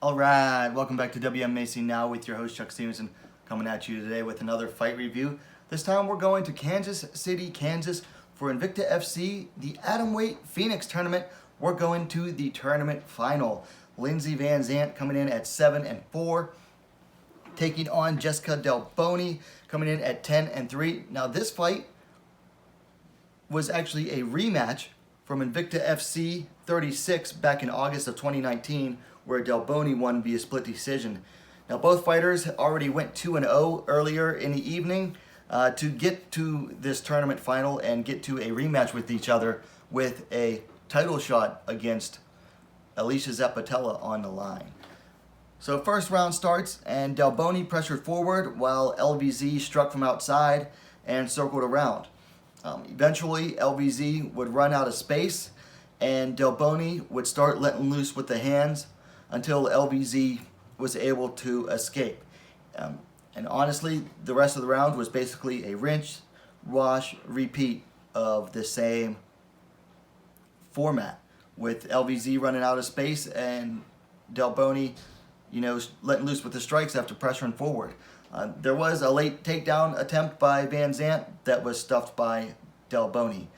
All right, welcome back to WMMA Now with your host Chuck Stevenson, coming at you today with another fight review. This time we're going to Kansas City, Kansas for Invicta FC, the Atomweight Phoenix tournament. We're going to the tournament final. Lindsey VanZandt coming in at 7-4, taking on Jessica Delboni coming in at 10-3. Now this fight was actually a rematch from Invicta FC 36 back in August of 2019, where Delboni won via split decision. Now both fighters already went 2-0 earlier in the evening to get to this tournament final and get to a rematch with each other with a title shot against Alesha Zappitella on the line. So first round starts and Delboni pressured forward while LVZ struck from outside and circled around. Eventually LVZ would run out of space and Delboni would start letting loose with the hands until LVZ was able to escape. And honestly, the rest of the round was basically a rinse, wash, repeat of the same format, with LVZ running out of space and Delboni, letting loose with the strikes after pressuring forward. There was a late takedown attempt by VanZandt that was stuffed by Delboni.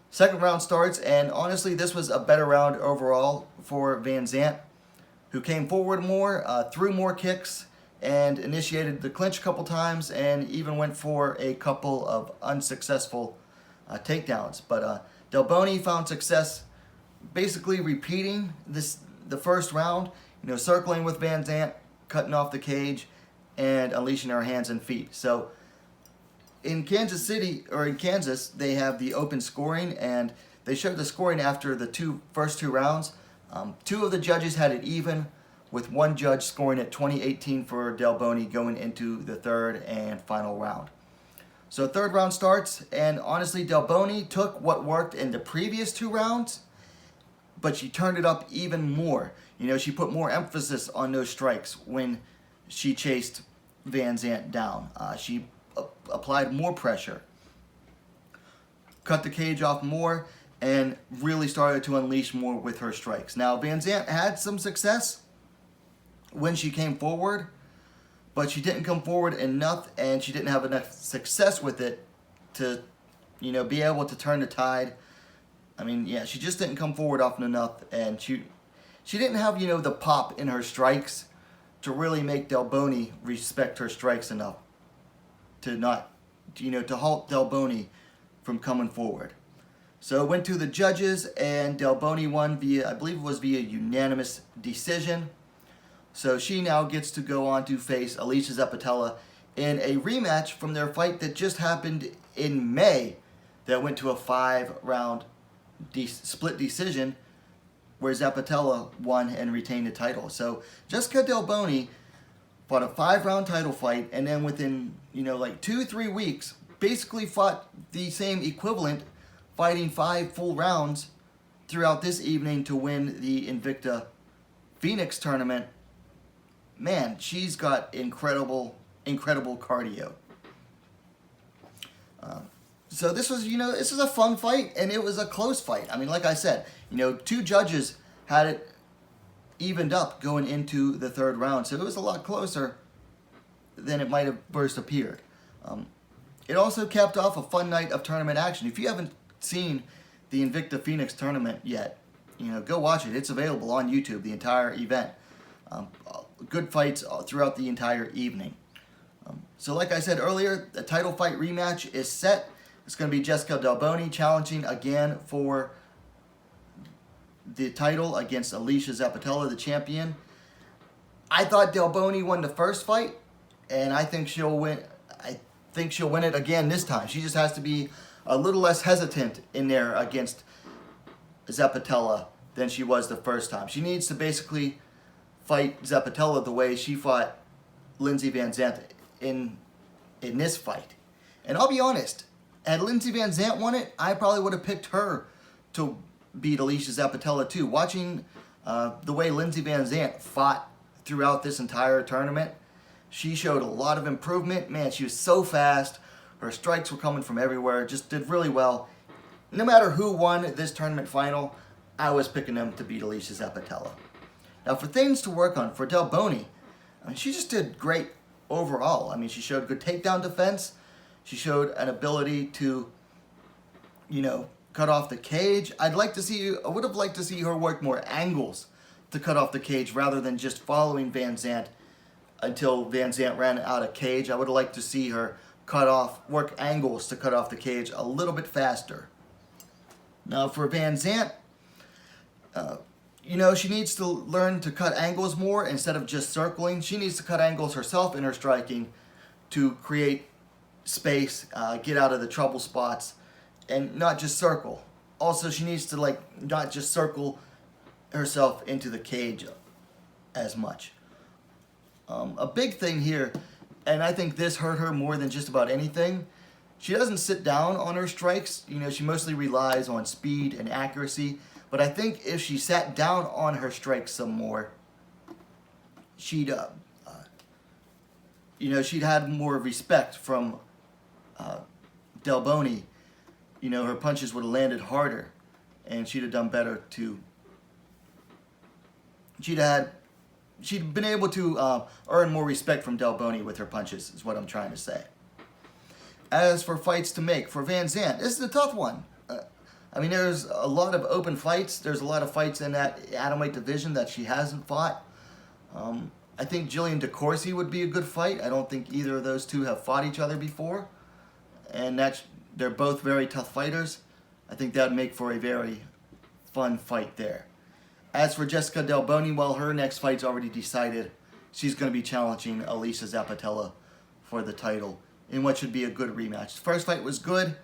Second round starts, and honestly, this was a better round overall for VanZandt, who came forward more, threw more kicks, and initiated the clinch a couple times, and even went for a couple of unsuccessful takedowns. But Delboni found success basically repeating the first round, circling with VanZandt, cutting off the cage, and unleashing her hands and feet. So in Kansas, they have the open scoring, and they showed the scoring after the first two rounds. Two of the judges had it even, with one judge scoring at 20-18 for Delboni going into the third and final round. So third round starts, and honestly, Delboni took what worked in the previous two rounds, but she turned it up even more. She put more emphasis on those strikes when she chased VanZandt down. She applied more pressure, cut the cage off more, and really started to unleash more with her strikes. Now, VanZandt had some success when she came forward, but she didn't come forward enough, and she didn't have enough success with it to, be able to turn the tide. She just didn't come forward often enough, and she didn't have, the pop in her strikes to really make Delboni respect her strikes enough to not, to halt Delboni from coming forward. So it went to the judges, and Delboni won I believe it was via unanimous decision. So she now gets to go on to face Alesha Zappitella in a rematch from their fight that just happened in May that went to a 5-round split decision where Zappitella won and retained the title. So Jessica Delboni fought a 5-round title fight, and then within 2-3 weeks basically fought the same equivalent, fighting 5 full rounds throughout this evening to win the Invicta Phoenix tournament. Man, she's got incredible cardio. So this was, this is a fun fight, and it was a close fight. Like I said, two judges had it evened up going into the third round, so it was a lot closer than it might have first appeared. It also capped off a fun night of tournament action. If you haven't seen the Invicta Phoenix tournament yet, go watch it. It's available on YouTube, the entire event. Good fights throughout the entire evening. So like I said earlier, the title fight rematch is set. It's going to be Jessica Delboni challenging again for the title against Alesha Zappitella, the champion. I thought Delboni won the first fight, and I think she'll win. I think she'll win it again this time. She just has to be a little less hesitant in there against Zappitella than she was the first time. She needs to basically fight Zappitella the way she fought Lindsey VanZandt in this fight. And I'll be honest, had Lindsey VanZandt won it, I probably would have picked her to beat Alesha Zappitella too. Watching the way Lindsey VanZandt fought throughout this entire tournament, she showed a lot of improvement. Man, she was so fast. Her strikes were coming from everywhere. Just did really well. No matter who won this tournament final, I was picking them to beat Alesha Zappitella. Now for things to work on for Delboni, I mean, she just did great overall. I mean, she showed good takedown defense. She showed an ability to, you know, cut off the cage. I would have liked to see her work more angles to cut off the cage rather than just following VanZandt until VanZandt ran out of cage. I would have liked to see her work angles to cut off the cage a little bit faster. Now for VanZandt, you know, she needs to learn to cut angles more instead of just circling. She needs to cut angles herself in her striking to create space, get out of the trouble spots, and not just circle. Also, she needs to not just circle herself into the cage as much. A big thing here, and I think this hurt her more than just about anything, she doesn't sit down on her strikes. You know, she mostly relies on speed and accuracy. But I think if she sat down on her strikes some more, she'd had more respect from Delboni. You know, her punches would have landed harder, and she'd have done better to. She'd been able to earn more respect from Delboni with her punches, is what I'm trying to say. As for fights to make for VanZandt, this is a tough one. I mean, there's a lot of open fights. There's a lot of fights in that Atomweight division that she hasn't fought. I think Jillian DeCourcy would be a good fight. I don't think either of those two have fought each other before. And they're both very tough fighters. I think that would make for a very fun fight there. As for Jessica Delboni, well, her next fight's already decided. She's going to be challenging Alesha Zappitella for the title in what should be a good rematch. The first fight was good.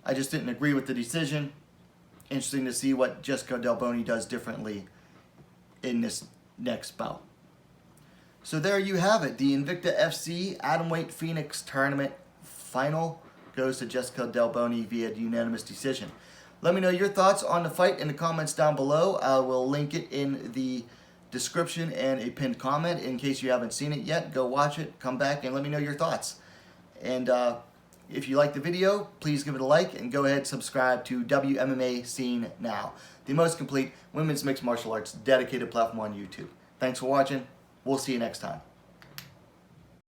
I just didn't agree with the decision. Interesting to see what Jessica Delboni does differently in this next bout. So there you have it. The Invicta FC Atomweight Phoenix Tournament final goes to Jessica Delboni via unanimous decision. Let me know your thoughts on the fight in the comments down below. I will link it in the description and a pinned comment. In case you haven't seen it yet, go watch it, come back, and let me know your thoughts. And if you like the video, please give it a like and go ahead and subscribe to WMMA Scene Now, the most complete women's mixed martial arts dedicated platform on YouTube. Thanks for watching. We'll see you next time.